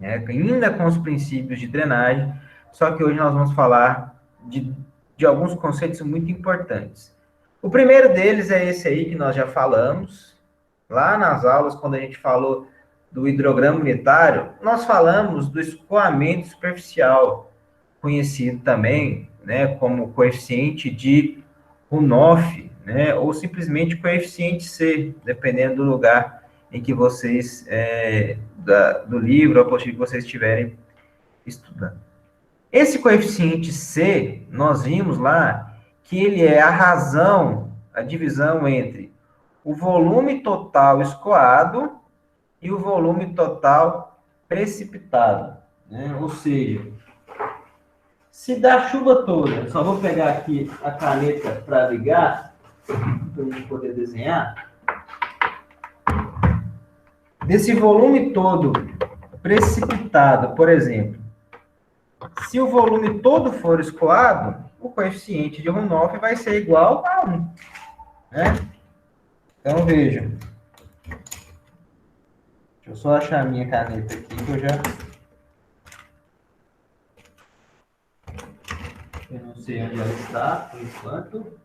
né, ainda com os princípios de drenagem, só que hoje nós vamos falar de alguns conceitos muito importantes. O primeiro deles é esse aí que nós já falamos, lá nas aulas, quando a gente falou do hidrograma unitário, nós falamos do escoamento superficial, conhecido também, né, como coeficiente de Runoff, né, ou simplesmente coeficiente C, dependendo do lugar em que vocês, do livro ou apostila que vocês estiverem estudando. Esse coeficiente C, nós vimos lá que ele é a razão, a divisão entre o volume total escoado e o volume total precipitado, né? Ou seja, se dá chuva toda, só vou pegar aqui a caneta para ligar, para a gente poder desenhar. Desse volume todo precipitado, por exemplo, se o volume todo for escoado, o coeficiente de Runoff vai ser igual a 1. Né? Então, veja. Deixa eu só achar a minha caneta aqui, que eu não sei onde ela está, por enquanto.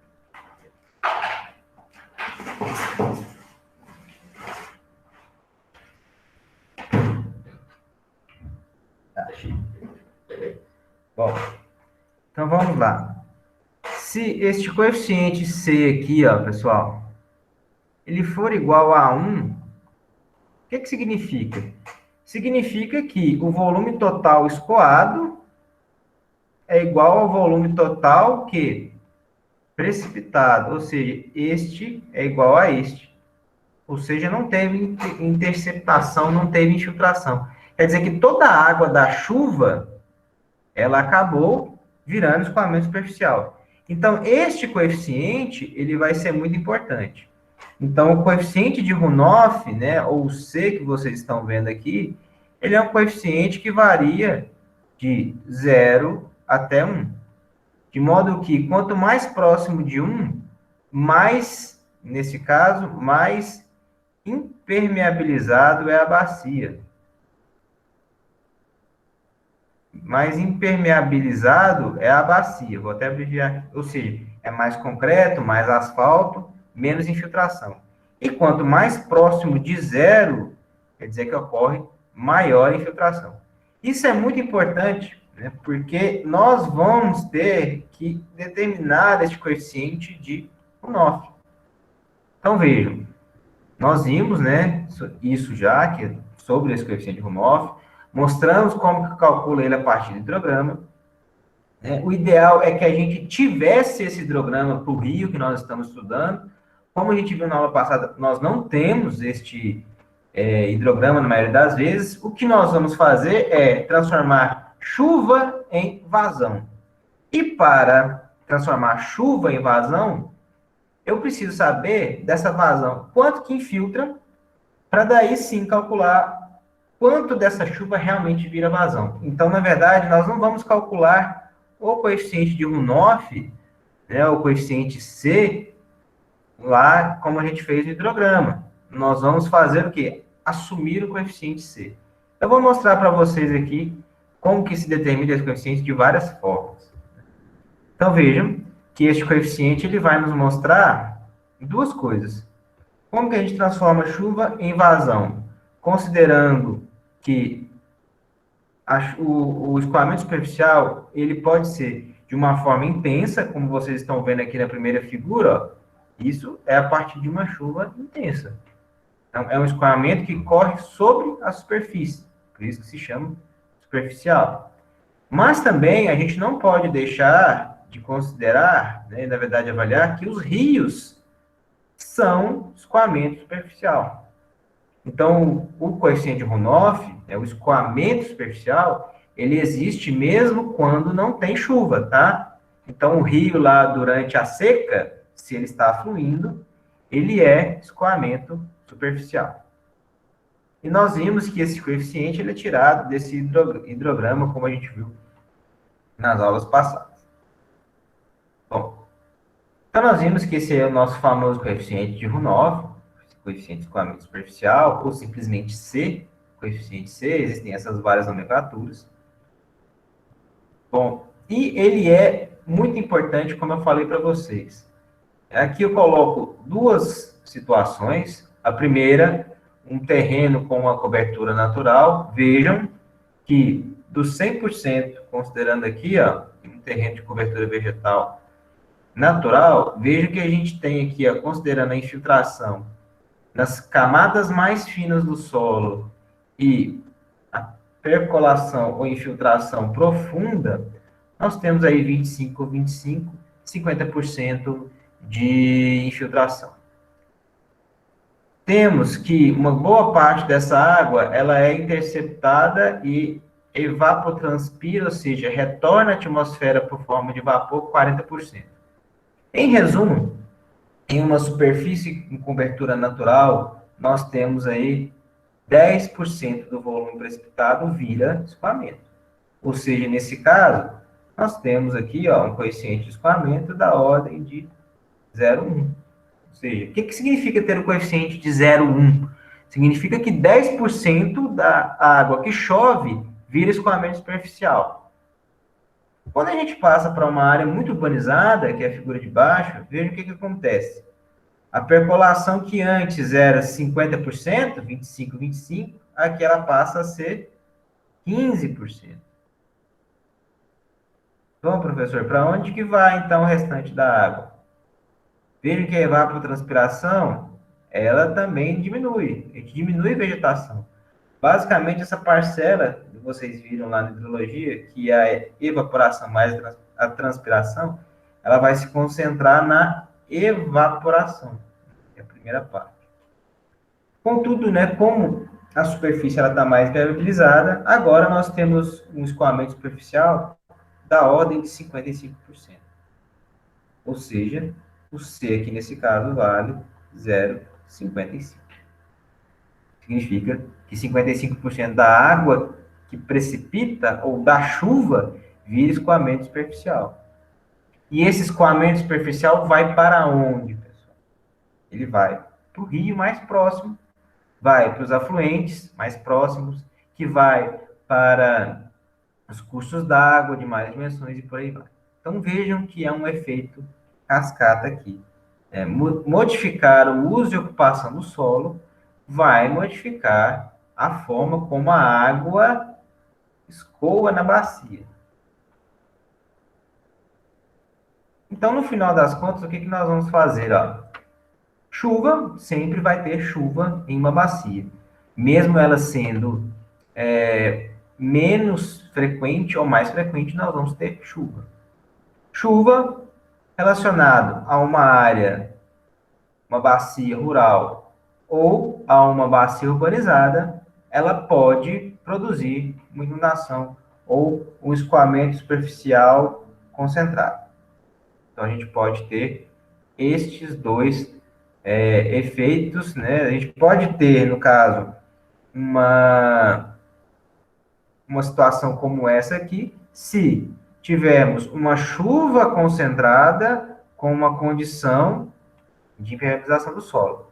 Achei. Bom, então vamos lá. Se este coeficiente C aqui, ó, pessoal, ele for igual a 1, o que significa? Significa que o volume total escoado é igual ao volume total que precipitado, ou seja, este é igual a este. Ou seja, não teve interceptação, não teve infiltração. Quer dizer que toda a água da chuva, ela acabou virando escoamento superficial. Então, este coeficiente, ele vai ser muito importante. Então, o coeficiente de Runoff, né, ou C que vocês estão vendo aqui, ele é um coeficiente que varia de 0 até 1. De modo que, quanto mais próximo de 1, mais, nesse caso, mais impermeabilizado é a bacia. Mais impermeabilizado é a bacia. Vou até abreviar. Ou seja, é mais concreto, mais asfalto, menos infiltração. E quanto mais próximo de 0, quer dizer que ocorre maior infiltração. Isso é muito importante, né, porque nós vamos ter que determinar este coeficiente de Runoff. Então, vejam, nós vimos, né, isso já, que sobre esse coeficiente de Runoff, mostramos como que calcula ele a partir do hidrograma. Né? O ideal é que a gente tivesse esse hidrograma para o rio que nós estamos estudando. Como a gente viu na aula passada, nós não temos este hidrograma na maioria das vezes. O que nós vamos fazer é transformar chuva em vazão. E para transformar chuva em vazão, eu preciso saber dessa vazão quanto que infiltra, para daí sim calcular quanto dessa chuva realmente vira vazão. Então, na verdade, nós não vamos calcular o coeficiente de Runoff, né, o coeficiente C, lá como a gente fez no hidrograma. Nós vamos fazer o quê? Assumir o coeficiente C. Eu vou mostrar para vocês aqui como que se determina esse coeficiente de várias formas. Então, vejam que este coeficiente ele vai nos mostrar duas coisas. Como que a gente transforma chuva em vazão? Considerando que o escoamento superficial ele pode ser de uma forma intensa, como vocês estão vendo aqui na primeira figura, ó, isso é a partir de uma chuva intensa. Então, é um escoamento que corre sobre a superfície, por isso que se chama superficial. Mas também a gente não pode deixar de considerar, né, na verdade avaliar, que os rios são escoamento superficial. Então, o coeficiente de Runoff, o escoamento superficial, ele existe mesmo quando não tem chuva, tá? Então, o rio lá, durante a seca, se ele está fluindo, ele é escoamento superficial. E nós vimos que esse coeficiente ele é tirado desse hidrograma, como a gente viu nas aulas passadas. Bom, então nós vimos que esse é o nosso famoso coeficiente de Runoff, coeficiente de escoamento superficial, ou simplesmente C. coeficiente C, existem essas várias nomenclaturas. Bom, e ele é muito importante, como eu falei para vocês. Aqui eu coloco duas situações. A primeira, um terreno com uma cobertura natural. Vejam que dos 100%, considerando aqui, ó, um terreno de cobertura vegetal natural, veja que a gente tem aqui, ó, considerando a infiltração nas camadas mais finas do solo e a percolação ou infiltração profunda, nós temos aí 25, 25, 50% de infiltração. Temos que uma boa parte dessa água, ela é interceptada e evapotranspira, ou seja, retorna à atmosfera por forma de vapor 40%. Em resumo, em uma superfície com cobertura natural, nós temos aí 10% do volume precipitado vira escoamento. Ou seja, nesse caso, nós temos aqui ó, um coeficiente de escoamento da ordem de 0,1. Ou seja, o que significa ter um coeficiente de 0,1? Significa que 10% da água que chove vira escoamento superficial. Quando a gente passa para uma área muito urbanizada, que é a figura de baixo, veja o que acontece. A percolação que antes era 50%, 25, 25, aqui ela passa a ser 15%. Bom, professor, para onde que vai então o restante da água? Veja que a evapotranspiração, ela também diminui. A gente diminui a vegetação. Basicamente, essa parcela que vocês viram lá na hidrologia, que é a evaporação mais a transpiração, ela vai se concentrar na evaporação, que é a primeira parte. Contudo, né, como a superfície está mais viabilizada, agora nós temos um escoamento superficial da ordem de 55%. Ou seja, o C aqui nesse caso vale 0,55. Significa que 55% da água que precipita ou da chuva vira escoamento superficial. E esse escoamento superficial vai para onde, pessoal? Ele vai para o rio mais próximo, vai para os afluentes mais próximos, que vai para os cursos d'água de mais dimensões e por aí vai. Então vejam que é um efeito cascata aqui. Modificar o uso e ocupação do solo vai modificar a forma como a água escoa na bacia. Então, no final das contas, o que nós vamos fazer? Ó? Chuva, sempre vai ter chuva em uma bacia. Mesmo ela sendo menos frequente ou mais frequente, nós vamos ter chuva. Chuva relacionado a uma área, uma bacia rural ou a uma bacia urbanizada, ela pode produzir uma inundação ou um escoamento superficial concentrado. Então, a gente pode ter estes dois efeitos, né? A gente pode ter, no caso, uma situação como essa aqui, se tivermos uma chuva concentrada com uma condição de impermeabilização do solo.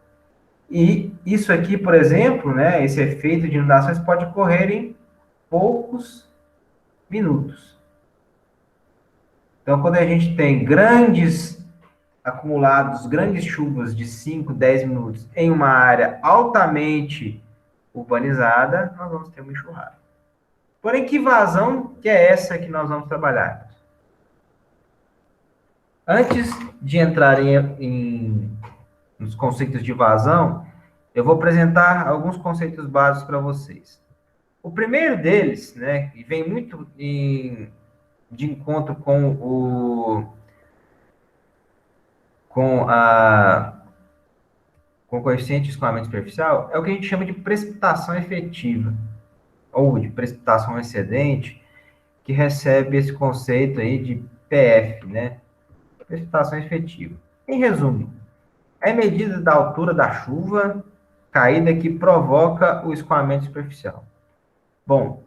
E isso aqui, por exemplo, né, esse efeito de inundações pode ocorrer em poucos minutos. Então, quando a gente tem grandes acumulados, grandes chuvas de 5, 10 minutos em uma área altamente urbanizada, nós vamos ter uma enxurrada. Porém, que vazão que é essa que nós vamos trabalhar? Antes de entrar nos conceitos de vazão, eu vou apresentar alguns conceitos básicos para vocês. O primeiro deles, né, e vem muito de encontro com o coeficiente de escoamento superficial, é o que a gente chama de precipitação efetiva, ou de precipitação excedente, que recebe esse conceito aí de PF, né? Precipitação efetiva. Em resumo, é medida da altura da chuva caída que provoca o escoamento superficial. Bom,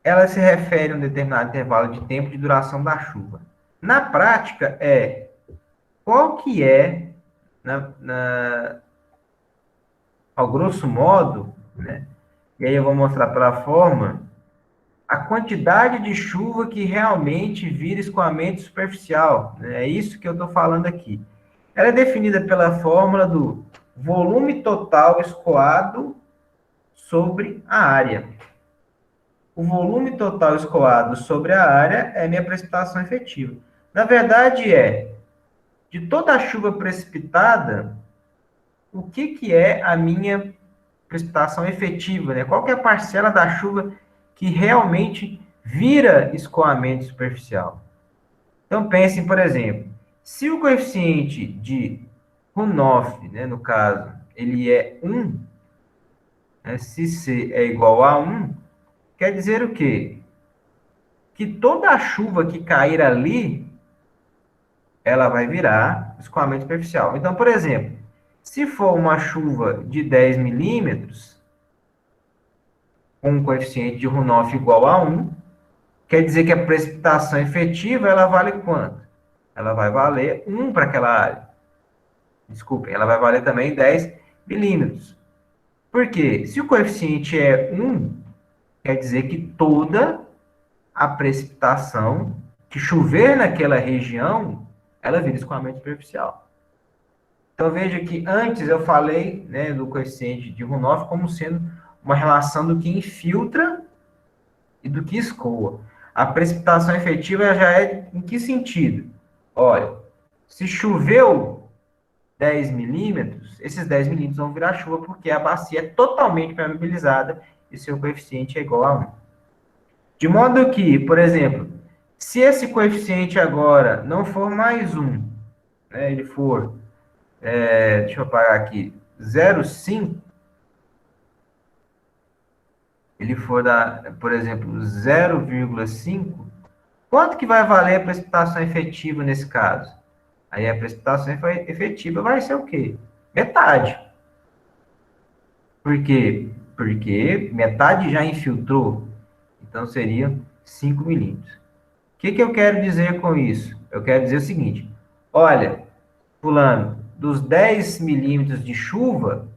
ela se refere a um determinado intervalo de tempo de duração da chuva. Na prática, qual que é, ao grosso modo, né? E aí eu vou mostrar pela forma a quantidade de chuva que realmente vira escoamento superficial, né? É isso que eu estou falando aqui. Ela é definida pela fórmula do volume total escoado sobre a área. O volume total escoado sobre a área é minha precipitação efetiva. Na verdade, de toda a chuva precipitada, o que é a minha precipitação efetiva, né? Qual que é a parcela da chuva que realmente vira escoamento superficial? Então, pensem, por exemplo, se o coeficiente de runoff, né, no caso, ele é 1, né, se C é igual a 1, quer dizer o quê? Que toda a chuva que cair ali, ela vai virar escoamento superficial. Então, por exemplo, se for uma chuva de 10 milímetros, com um coeficiente de runoff igual a 1, quer dizer que a precipitação efetiva, ela vale quanto? Ela vai valer 1 para aquela área. Desculpem, ela vai valer também 10 milímetros. Por quê? Se o coeficiente é 1, quer dizer que toda a precipitação que chover naquela região, ela vira escoamento superficial. Então veja que antes eu falei, né, do coeficiente de runoff como sendo uma relação do que infiltra e do que escoa. A precipitação efetiva já é em que sentido? Olha, se choveu 10 milímetros, esses 10 milímetros vão virar chuva porque a bacia é totalmente permeabilizada e seu coeficiente é igual a 1. De modo que, por exemplo, se esse coeficiente agora não for mais 1, né, ele for, deixa eu apagar aqui, 0,5, ele for, por exemplo, 0,5, quanto que vai valer a precipitação efetiva nesse caso? Aí a precipitação efetiva vai ser o quê? Metade. Por quê? Porque metade já infiltrou. Então seria 5 milímetros. O que eu quero dizer com isso? Eu quero dizer o seguinte: olha, fulano, dos 10 milímetros de chuva,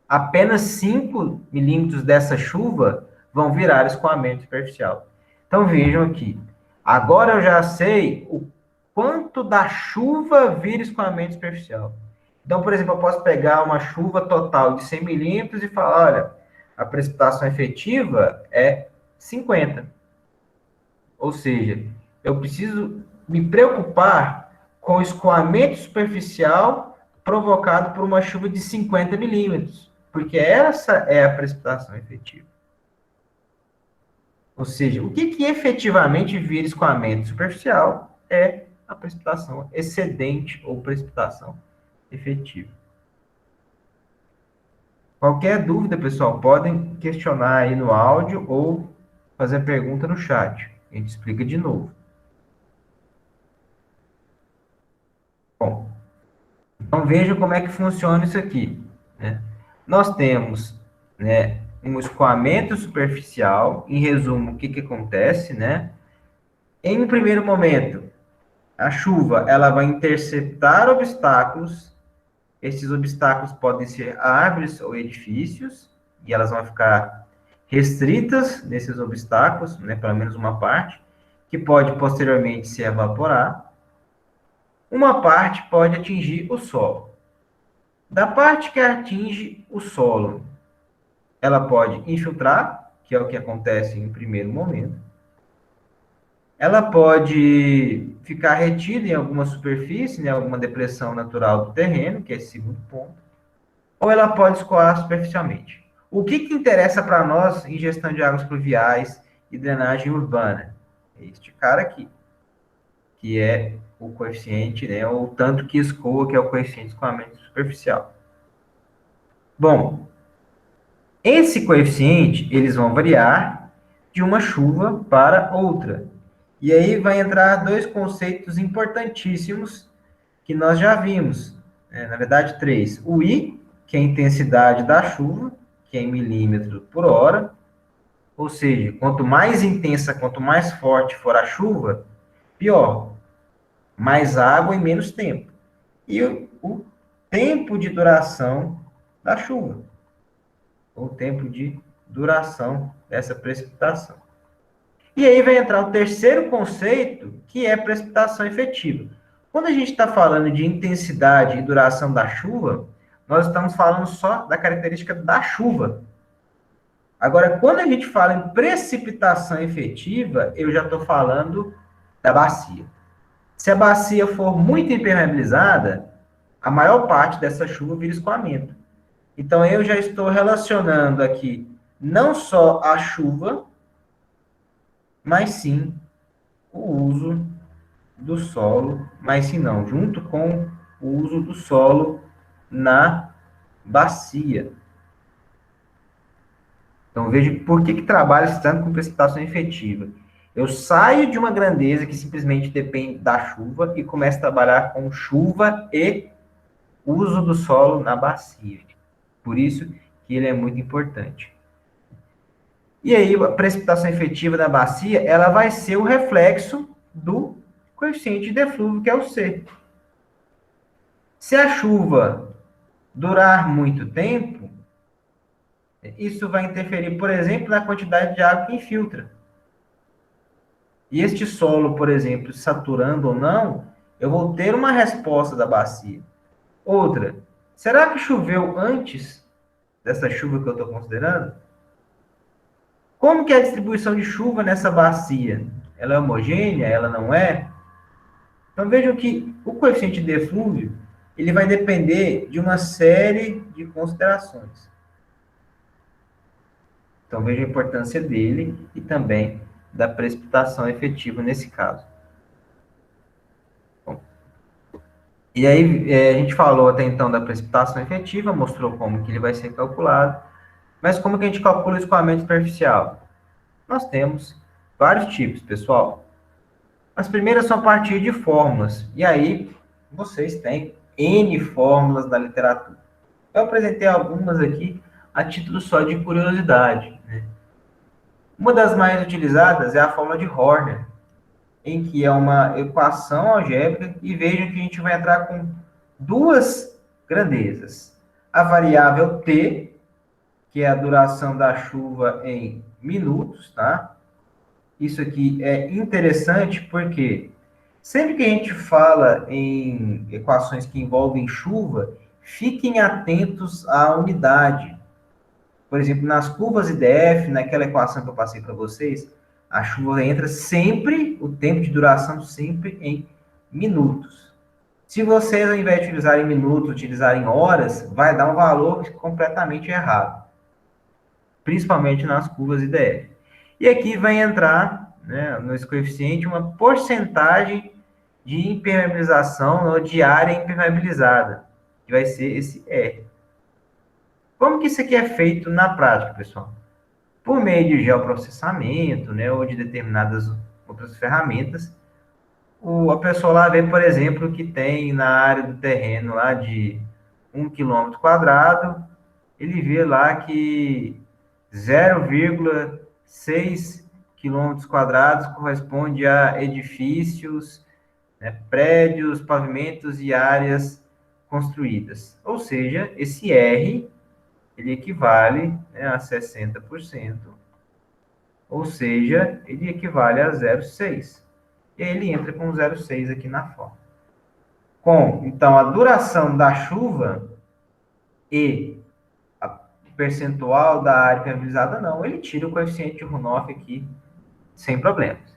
apenas 5 milímetros dessa chuva vão virar escoamento superficial. Então vejam aqui. Agora eu já sei o quanto da chuva vira escoamento superficial. Então, por exemplo, eu posso pegar uma chuva total de 100 milímetros e falar, olha, a precipitação efetiva é 50. Ou seja, eu preciso me preocupar com o escoamento superficial provocado por uma chuva de 50 milímetros, porque essa é a precipitação efetiva. Ou seja, o que efetivamente vira escoamento superficial é a precipitação excedente ou precipitação efetiva. Qualquer dúvida, pessoal, podem questionar aí no áudio ou fazer pergunta no chat. A gente explica de novo. Bom, então vejam como é que funciona isso aqui, né? Nós temos, né, um escoamento superficial. Em resumo, o que acontece, né? Em um primeiro momento, a chuva ela vai interceptar obstáculos. Esses obstáculos podem ser árvores ou edifícios, e elas vão ficar restritas nesses obstáculos, né, pelo menos uma parte, que pode posteriormente se evaporar. Uma parte pode atingir o solo. Da parte que atinge o solo, ela pode infiltrar, que é o que acontece em primeiro momento. Ela pode ficar retida em alguma superfície, em alguma depressão natural do terreno, que é esse segundo ponto. Ou ela pode escoar superficialmente. O que interessa para nós em gestão de águas pluviais e drenagem urbana? É este cara aqui, que é o coeficiente, né, ou tanto que escoa, que é o coeficiente de escoamento superficial. Bom, esse coeficiente, eles vão variar de uma chuva para outra. E aí vai entrar dois conceitos importantíssimos que nós já vimos, né? Na verdade, três. O I, que é a intensidade da chuva, que é em milímetros por hora. Ou seja, quanto mais intensa, quanto mais forte for a chuva, pior. Mais água e menos tempo. E o tempo de duração da chuva. o tempo de duração dessa precipitação. E aí vai entrar o terceiro conceito, que é precipitação efetiva. Quando a gente está falando de intensidade e duração da chuva, nós estamos falando só da característica da chuva. Agora, quando a gente fala em precipitação efetiva, eu já estou falando da bacia. Se a bacia for muito impermeabilizada, a maior parte dessa chuva vira escoamento. Então, eu já estou relacionando aqui não só a chuva, mas sim o uso do solo, mas sim não, junto com o uso do solo na bacia. Então, veja por que trabalho tanto com precipitação efetiva. Eu saio de uma grandeza que simplesmente depende da chuva e começo a trabalhar com chuva e uso do solo na bacia. Por isso que ele é muito importante. E aí, a precipitação efetiva na bacia, ela vai ser o reflexo do coeficiente de deflúvio, que é o C. Se a chuva durar muito tempo, isso vai interferir, por exemplo, na quantidade de água que infiltra. E este solo, por exemplo, saturando ou não, eu vou ter uma resposta da bacia. Outra, será que choveu antes dessa chuva que eu estou considerando? Como que é a distribuição de chuva nessa bacia? Ela é homogênea? Ela não é? Então vejam que o coeficiente de eflúvio, ele vai depender de uma série de considerações. Então veja a importância dele e também da precipitação efetiva nesse caso. Bom, e aí a gente falou até então da precipitação efetiva, mostrou como que ele vai ser calculado, mas como que a gente calcula o escoamento superficial? Nós temos vários tipos, pessoal. As primeiras são a partir de fórmulas, e aí vocês têm N fórmulas na literatura. Eu apresentei algumas aqui a título só de curiosidade, né? Uma das mais utilizadas é a fórmula de Horner, em que é uma equação algébrica, e vejam que a gente vai entrar com duas grandezas. A variável T, que é a duração da chuva em minutos, tá? Isso aqui é interessante porque sempre que a gente fala em equações que envolvem chuva, fiquem atentos à unidade. Por exemplo, nas curvas IDF, naquela equação que eu passei para vocês, a chuva entra sempre, o tempo de duração sempre em minutos. Se vocês, ao invés de utilizarem minutos, utilizarem horas, vai dar um valor completamente errado. Principalmente nas curvas IDF. E aqui vai entrar, né, nesse coeficiente, uma porcentagem de impermeabilização ou de área impermeabilizada, que vai ser esse R. Como que isso aqui é feito na prática, pessoal? Por meio de geoprocessamento, né, ou de determinadas outras ferramentas, a pessoa lá vê, por exemplo, que tem na área do terreno lá de 1 quilômetro quadrado, ele vê lá que 0,6 quilômetros quadrados corresponde a edifícios, né, prédios, pavimentos e áreas construídas. Ou seja, esse R, ele equivale, né, a 60%, ou seja, ele equivale a 0,6. E aí ele entra com 0,6 aqui na forma. Com, então, a duração da chuva e percentual da área impermeabilizada, não. Ele tira o coeficiente de runoff aqui, sem problemas.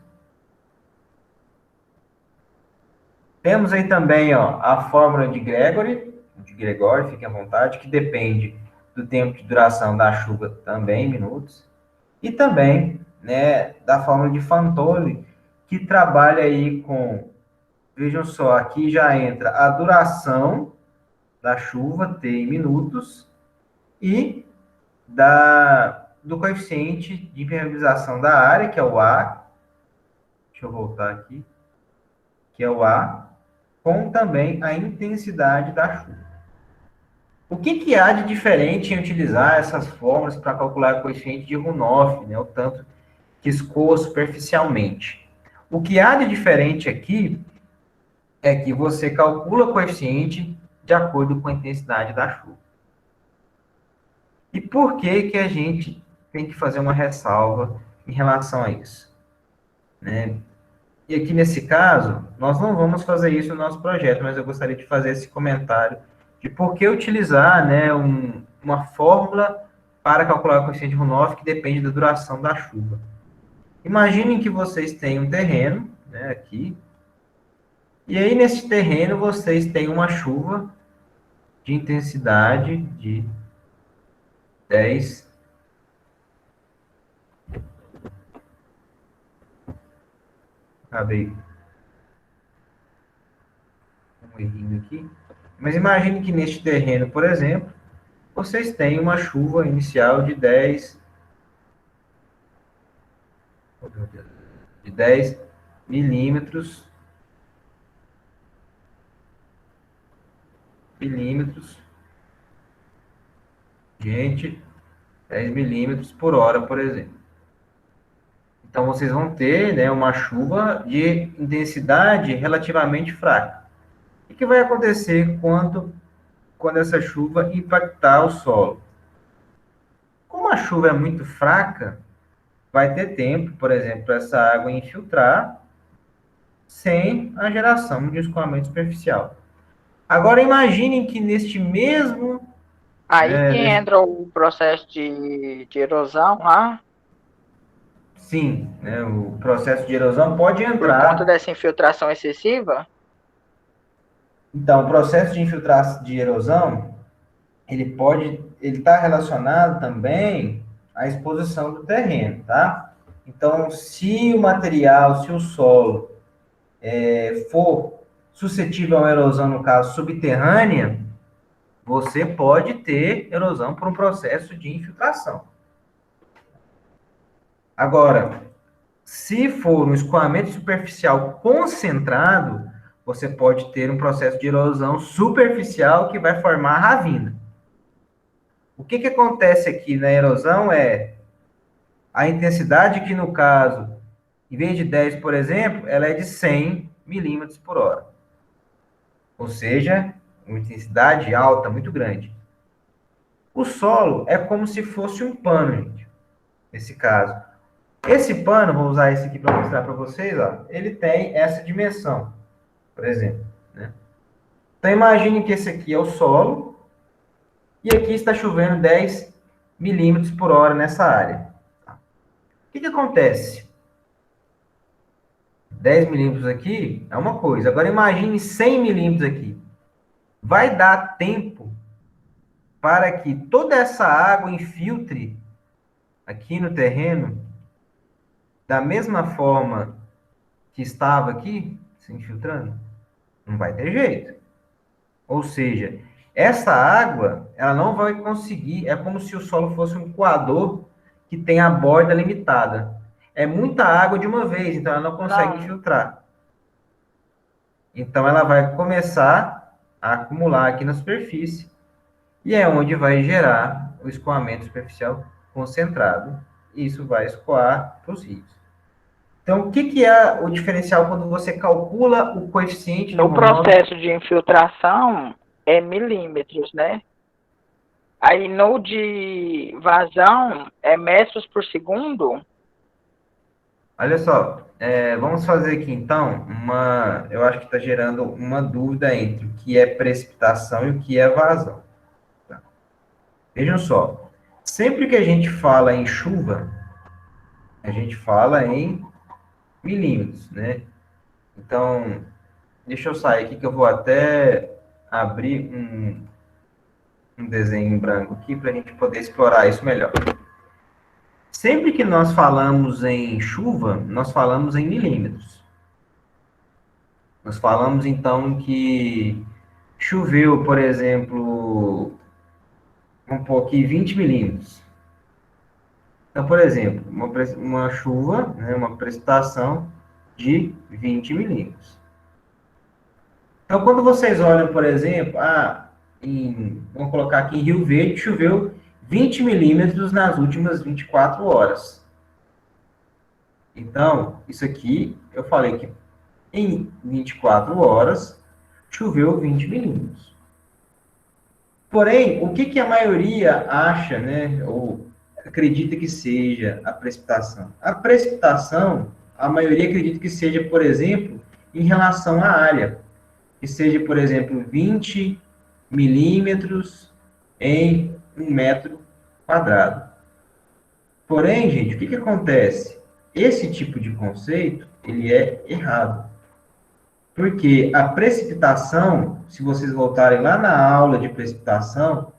Temos aí também, ó, a fórmula de Gregory, fique à vontade, que depende do tempo de duração da chuva, também em minutos, e também, né, da fórmula de Fantoli, que trabalha aí com, vejam só, aqui já entra a duração da chuva, T em minutos, e do coeficiente de impermeabilização da área, que é o A, deixa eu voltar aqui, que é o A, com também a intensidade da chuva. O que há de diferente em utilizar essas fórmulas para calcular o coeficiente de runoff, né, o tanto que escoa superficialmente? O que há de diferente aqui é que você calcula o coeficiente de acordo com a intensidade da chuva. E por que que a gente tem que fazer uma ressalva em relação a isso, né? E aqui nesse caso, nós não vamos fazer isso no nosso projeto, mas eu gostaria de fazer esse comentário de por que utilizar, né, uma fórmula para calcular o coeficiente de runoff que depende da duração da chuva. Imaginem que vocês têm um terreno, né, aqui, e aí nesse terreno vocês têm uma chuva de intensidade de 10. Acabei um errinho aqui. Mas imagine que neste terreno, por exemplo, vocês têm uma chuva inicial de 10 milímetros, gente, 10 milímetros por hora, por exemplo. Então, vocês vão ter, né, uma chuva de intensidade relativamente fraca. O que vai acontecer quando essa chuva impactar o solo? Como a chuva é muito fraca, vai ter tempo, por exemplo, para essa água infiltrar sem a geração de escoamento superficial. Agora, imaginem que neste mesmo... Aí que Né, entra o processo de erosão lá, sim, né, o processo de erosão pode por conta entrar. dessa infiltração excessiva. Então, o processo de infiltração de erosão, ele está relacionado também à exposição do terreno, tá? Então, se o material, se o solo for suscetível a uma erosão, no caso subterrânea, você pode ter erosão por um processo de infiltração. Agora, se for um escoamento superficial concentrado, você pode ter um processo de erosão superficial que vai formar ravina. O que acontece aqui na erosão é a intensidade que, no caso, em vez de 10, por exemplo, ela é de 100 milímetros por hora. Ou seja, uma intensidade alta, muito grande. O solo é como se fosse um pano, gente, nesse caso. Esse pano, vou usar esse aqui para mostrar para vocês, ó, ele tem essa dimensão, por exemplo, né? Então, imagine que esse aqui é o solo e aqui está chovendo 10 milímetros por hora nessa área. O que acontece? 10 milímetros aqui é uma coisa. Agora, imagine 100 milímetros aqui. Vai dar tempo para que toda essa água infiltre aqui no terreno da mesma forma que estava aqui, se infiltrando? Não vai ter jeito. Ou seja, essa água, ela não vai conseguir, é como se o solo fosse um coador que tem a borda limitada. É muita água de uma vez, então ela não consegue Não, infiltrar. Então ela vai começar a acumular aqui na superfície e é onde vai gerar o escoamento superficial concentrado. E isso vai escoar para os rios. Então, o que é o diferencial quando você calcula o coeficiente de no runoff? processo de infiltração é milímetros, né? Aí no de vazão é metros por segundo. Olha só, vamos fazer aqui então eu acho que está gerando uma dúvida entre o que é precipitação e o que é vazão. Tá? Vejam só, sempre que a gente fala em chuva, a gente fala em milímetros, né? Então, deixa eu sair aqui que eu vou até abrir um desenho em branco aqui para a gente poder explorar isso melhor. Sempre que nós falamos em chuva, nós falamos em milímetros. Nós falamos então que choveu, por exemplo, vamos pôr aqui 20 milímetros. Então, por exemplo, uma chuva, né, uma precipitação de 20 milímetros. Então, quando vocês olham, por exemplo, vamos colocar aqui em Rio Verde, choveu 20 milímetros nas últimas 24 horas. Então, isso aqui, eu falei que em 24 horas, choveu 20 milímetros. Porém, o que, que a maioria acha, né, ou acredita que seja a precipitação? A precipitação, a maioria acredita que seja, por exemplo, em relação à área, que seja, por exemplo, 20 milímetros em 1 metro quadrado. Porém, gente, o que, que acontece? Esse tipo de conceito, ele é errado. Porque a precipitação, se vocês voltarem lá na aula de precipitação,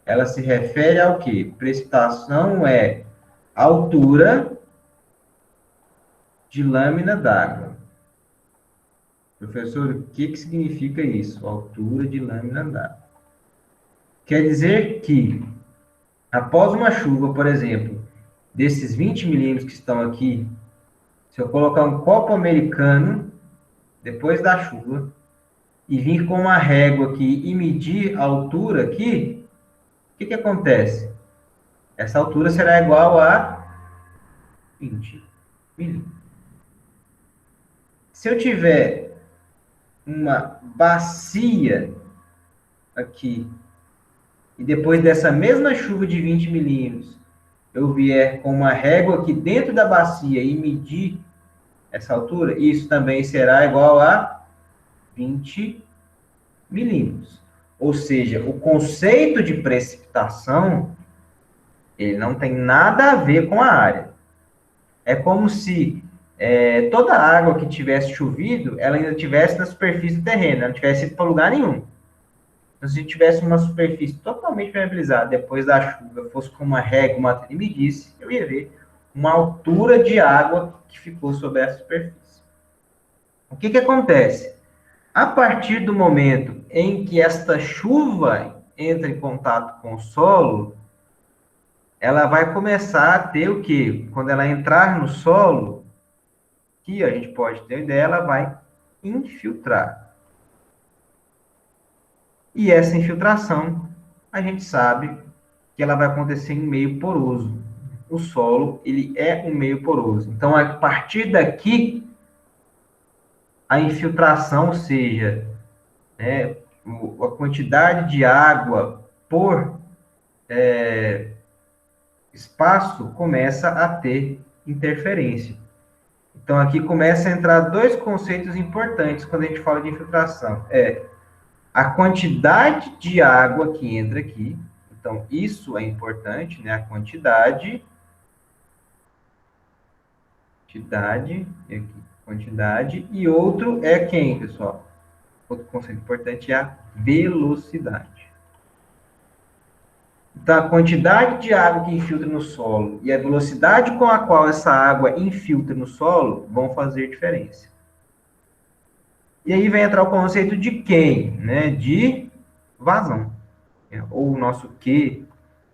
ela se refere ao quê? Precipitação é altura de lâmina d'água. Professor, o que, que significa isso? Altura de lâmina d'água. Quer dizer que, após uma chuva, por exemplo, desses 20 milímetros que estão aqui, se eu colocar um copo americano, depois da chuva, e vir com uma régua aqui e medir a altura aqui, o que, que acontece? Essa altura será igual a 20 milímetros. Se eu tiver uma bacia aqui, e depois dessa mesma chuva de 20 milímetros, eu vier com uma régua aqui dentro da bacia e medir essa altura, isso também será igual a 20 milímetros. Ou seja, o conceito de precipitação, ele não tem nada a ver com a área. É como se toda a água que tivesse chovido, ela ainda tivesse na superfície do terreno, ela não tivesse ido para lugar nenhum. Então, se tivesse uma superfície totalmente permeabilizada depois da chuva, fosse com uma régua, e medisse, eu ia ver uma altura de água que ficou sobre essa superfície. O que, que acontece? A partir do momento em que esta chuva entra em contato com o solo, ela vai começar a ter o quê? Quando ela entrar no solo, que a gente pode ter ideia, ela vai infiltrar. E essa infiltração, a gente sabe que ela vai acontecer em meio poroso. O solo, ele é um meio poroso. Então, a partir daqui, a infiltração, ou seja, né, a quantidade de água por espaço começa a ter interferência. Então, aqui começa a entrar dois conceitos importantes quando a gente fala de infiltração. A quantidade de água que entra aqui. Então, isso é importante, né? A quantidade. E outro é quem, pessoal? Outro conceito importante é a velocidade. Então, a quantidade de água que infiltra no solo e a velocidade com a qual essa água infiltra no solo vão fazer diferença. E aí vai entrar o conceito de quem, né? De vazão. Ou o nosso Q,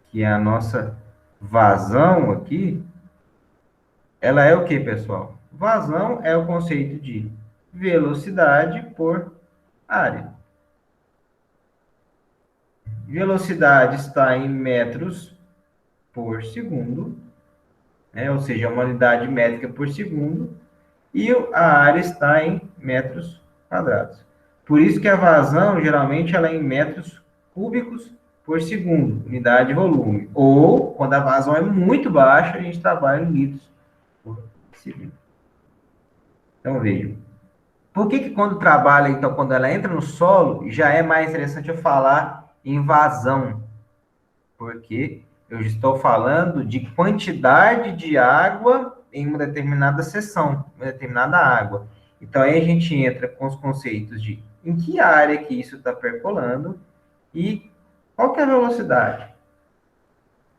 que é a nossa vazão aqui, ela é o que, pessoal? Vazão é o conceito de velocidade por área. Velocidade está em metros por segundo, né? Ou seja, uma unidade métrica por segundo, e a área está em metros quadrados. Por isso que a vazão, geralmente, ela é em metros cúbicos por segundo, unidade de volume. Ou, quando a vazão é muito baixa, a gente trabalha em litros por segundo. Então, vejam. Por que quando trabalha, então, quando ela entra no solo, já é mais interessante eu falar em vazão? Porque eu estou falando de quantidade de água em uma determinada seção, uma determinada água. Então, aí a gente entra com os conceitos de em que área que isso está percolando e qual que é a velocidade.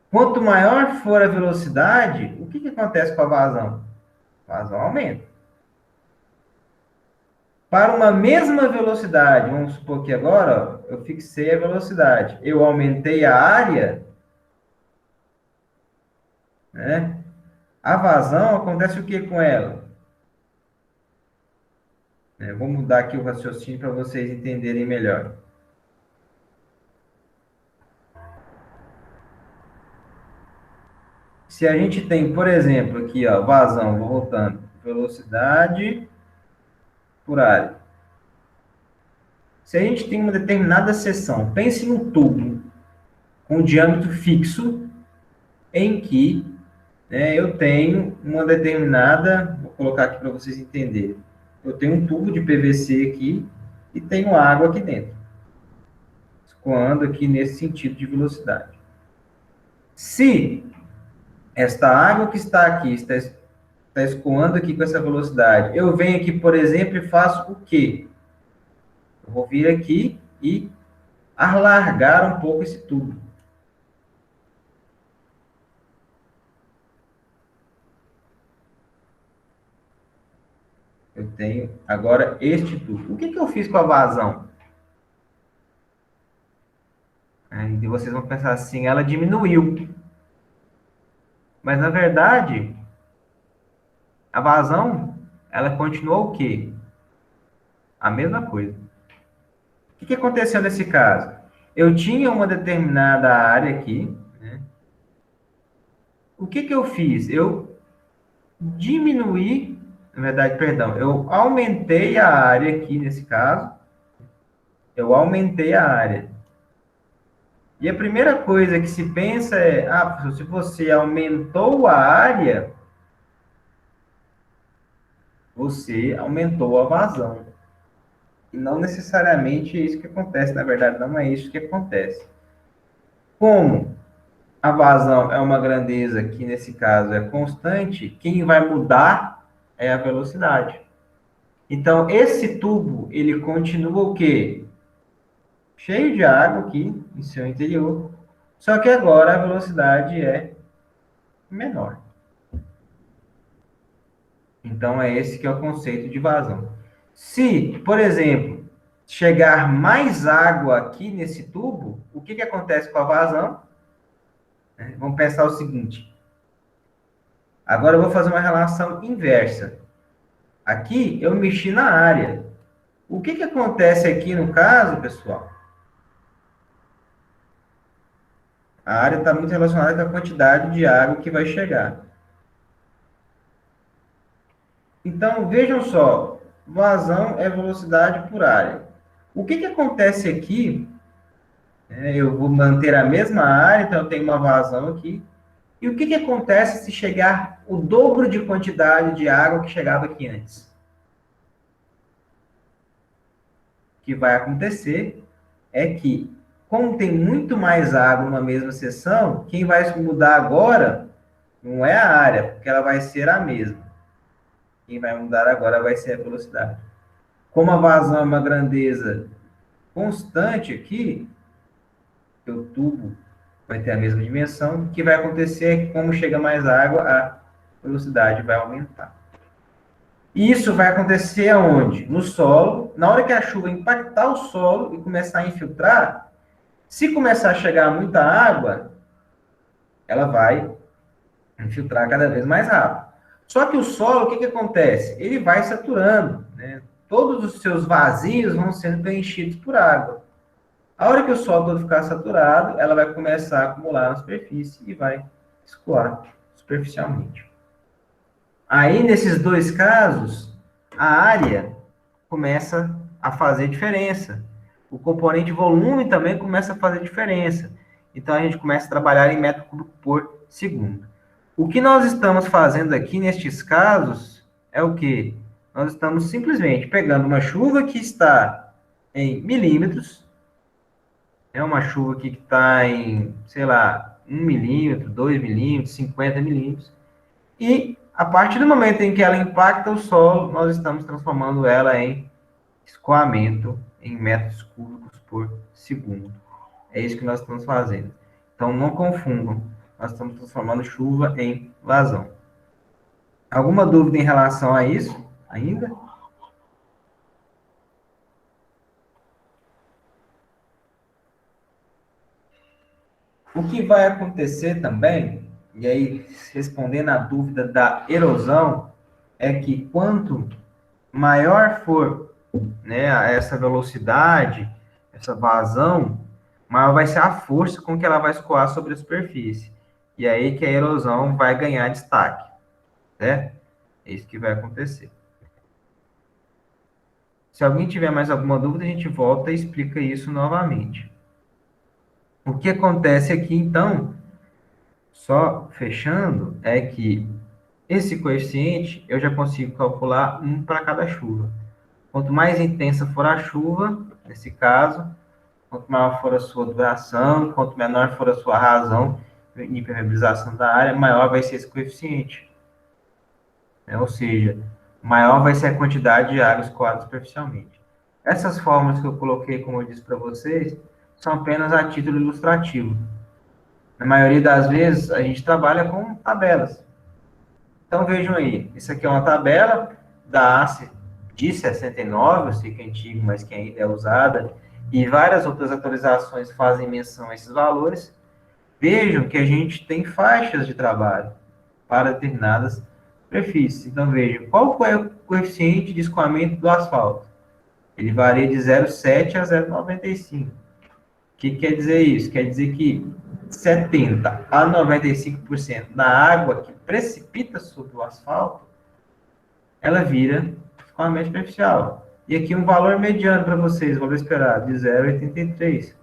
Quanto maior for a velocidade, o que acontece com a vazão? A vazão aumenta. Para uma mesma velocidade, vamos supor que agora ó, eu fixei a velocidade, eu aumentei a área, né? A vazão acontece o que com ela? Vou mudar aqui o raciocínio para vocês entenderem melhor. Se a gente tem, por exemplo, aqui, ó, vazão, vou voltando, velocidade por área. Se a gente tem uma determinada seção, pense num tubo. um diâmetro fixo em que, né, eu tenho uma determinada, vou colocar aqui para vocês entenderem. Eu tenho um tubo de PVC aqui e tenho água aqui dentro, escoando aqui nesse sentido de velocidade. Se esta água que está aqui está escoando aqui com essa velocidade, eu venho aqui, por exemplo, e faço o quê? Eu vou vir aqui e alargar um pouco esse tubo. Eu tenho agora este tubo. O que eu fiz com a vazão? Aí vocês vão pensar assim, ela diminuiu. Mas, na verdade, a vazão, ela continuou o quê? A mesma coisa. O que aconteceu nesse caso? Eu tinha uma determinada área aqui, né? O que eu fiz? Eu diminuí, na verdade, perdão, eu aumentei a área aqui, nesse caso. Eu aumentei a área. E a primeira coisa que se pensa é, se você aumentou a área, você aumentou a vazão. E não necessariamente é isso que acontece, na verdade, não é isso que acontece. Como a vazão é uma grandeza que, nesse caso, é constante, quem vai mudar é a velocidade. Então, esse tubo, ele continua o quê? Cheio de água aqui em seu interior, só que agora a velocidade é menor. Então, é esse que é o conceito de vazão. Se, por exemplo, chegar mais água aqui nesse tubo, o que acontece com a vazão? Vamos pensar o seguinte. Agora eu vou fazer uma relação inversa. Aqui eu mexi na área. O que acontece aqui no caso, pessoal? A área está muito relacionada com a quantidade de água que vai chegar. Então, vejam só. Vazão é velocidade por área. O que acontece aqui? Eu vou manter a mesma área, então eu tenho uma vazão aqui. E o que acontece se chegar o dobro de quantidade de água que chegava aqui antes? O que vai acontecer é que, como tem muito mais água numa mesma seção, quem vai mudar agora não é a área, porque ela vai ser a mesma. Quem vai mudar agora vai ser a velocidade. Como a vazão é uma grandeza constante aqui, o tubo vai ter a mesma dimensão, o que vai acontecer é que, como chega mais água, a velocidade vai aumentar. E isso vai acontecer aonde? No solo. Na hora que a chuva impactar o solo e começar a infiltrar, se começar a chegar muita água, ela vai infiltrar cada vez mais rápido. Só que o solo, o que acontece? Ele vai saturando, né? Todos os seus vazios vão sendo preenchidos por água. A hora que o solo todo ficar saturado, ela vai começar a acumular na superfície e vai escoar superficialmente. Aí, nesses dois casos, a área começa a fazer diferença. O componente volume também começa a fazer diferença. Então, a gente começa a trabalhar em metro cúbico por segundo. O que nós estamos fazendo aqui nestes casos é o quê? Nós estamos simplesmente pegando uma chuva que está em milímetros, é uma chuva aqui que está em, sei lá, 1 milímetro, 2 milímetros, 50 milímetros, e a partir do momento em que ela impacta o solo, nós estamos transformando ela em escoamento em metros cúbicos por segundo. É isso que nós estamos fazendo. Então, não confundam. Nós estamos transformando chuva em vazão. Alguma dúvida em relação a isso ainda? O que vai acontecer também, e aí respondendo à dúvida da erosão, é que quanto maior for, né, essa velocidade, essa vazão, maior vai ser a força com que ela vai escoar sobre a superfície. E aí que a erosão vai ganhar destaque, né? É isso que vai acontecer. Se alguém tiver mais alguma dúvida, a gente volta e explica isso novamente. O que acontece aqui, então, só fechando, é que esse coeficiente eu já consigo calcular um para cada chuva. Quanto mais intensa for a chuva, nesse caso, quanto maior for a sua duração, quanto menor for a sua razão de impermeabilização da área, maior vai ser esse coeficiente. Ou seja, maior vai ser a quantidade de água escoada superficialmente. Essas fórmulas que eu coloquei, como eu disse para vocês, são apenas a título ilustrativo. Na maioria das vezes, a gente trabalha com tabelas. Então, vejam aí, isso aqui é uma tabela da ACE de 69, eu sei que é antigo, mas que ainda é usada, e várias outras atualizações fazem menção a esses valores. Vejam que a gente tem faixas de trabalho para determinadas superfícies. Então, vejam, qual é o coeficiente de escoamento do asfalto? Ele varia de 0,7 a 0,95. O que quer dizer isso? Quer dizer que 70 a 95% da água que precipita sobre o asfalto, ela vira escoamento superficial. E aqui um valor mediano para vocês, valor esperado, de 0,83.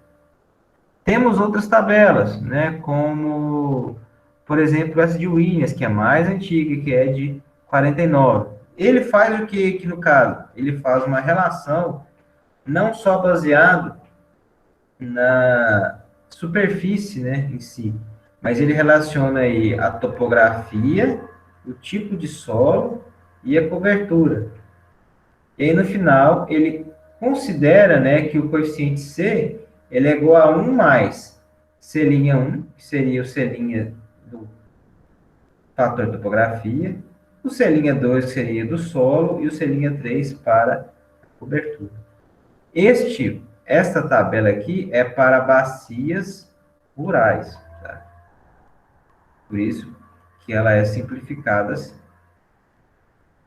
Temos outras tabelas, né, como, por exemplo, essa de Williams, que é mais antiga, que é de 49. Ele faz o que aqui no caso? Ele faz uma relação não só baseado na superfície, né, em si, mas ele relaciona aí a topografia, o tipo de solo e a cobertura. E aí, no final, ele considera, né, que o coeficiente C ele é igual a 1 mais C'1, que seria o C' do fator topografia, o C'2, que seria do solo, e o C'3 para a cobertura. Esta tabela aqui é para bacias rurais, tá? Por isso que ela é simplificada assim.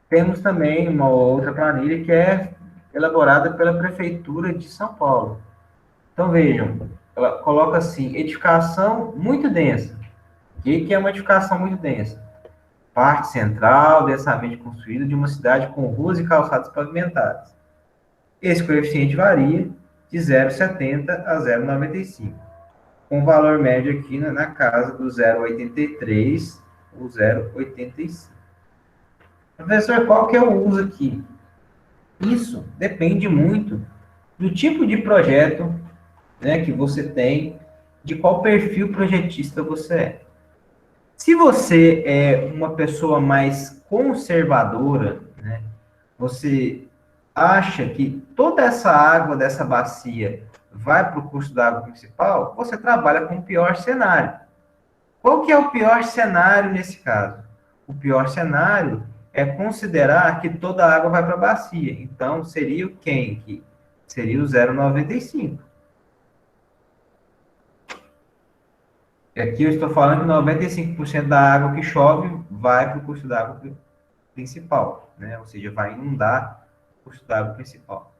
Temos também uma outra planilha que é elaborada pela Prefeitura de São Paulo. Então, vejam, ela coloca assim, edificação muito densa. O que é uma edificação muito densa? Parte central, densamente construída de uma cidade com ruas e calçadas pavimentadas. Esse coeficiente varia de 0,70 a 0,95, com valor médio aqui na casa do 0,83 ou 0,85. Professor, qual que é o uso aqui? Isso depende muito do tipo de projeto, né, que você tem, de qual perfil projetista você é. Se você é uma pessoa mais conservadora, né, você acha que toda essa água dessa bacia vai para o curso d'água principal, você trabalha com o pior cenário. Qual que é o pior cenário nesse caso? O pior cenário é considerar que toda a água vai para a bacia. Então, seria o quem aqui? Seria o 0,95. Aqui eu estou falando que 95% da água que chove vai para o curso d'água principal, né? Ou seja, vai inundar o curso d'água principal.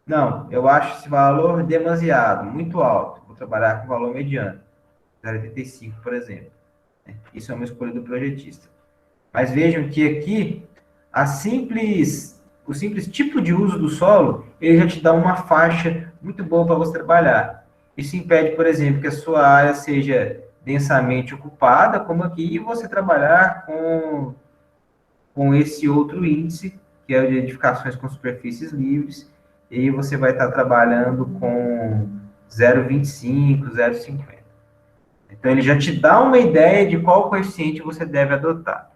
Não, eu acho esse valor demasiado, muito alto. Vou trabalhar com valor mediano, 0,85, por exemplo. Isso é uma escolha do projetista. Mas vejam que aqui, o simples tipo de uso do solo, ele já te dá uma faixa muito boa para você trabalhar. Isso impede, por exemplo, que a sua área seja densamente ocupada, como aqui, e você trabalhar com esse outro índice, que é o de edificações com superfícies livres, e aí você vai estar trabalhando com 0,25, 0,50. Então, ele já te dá uma ideia de qual coeficiente você deve adotar.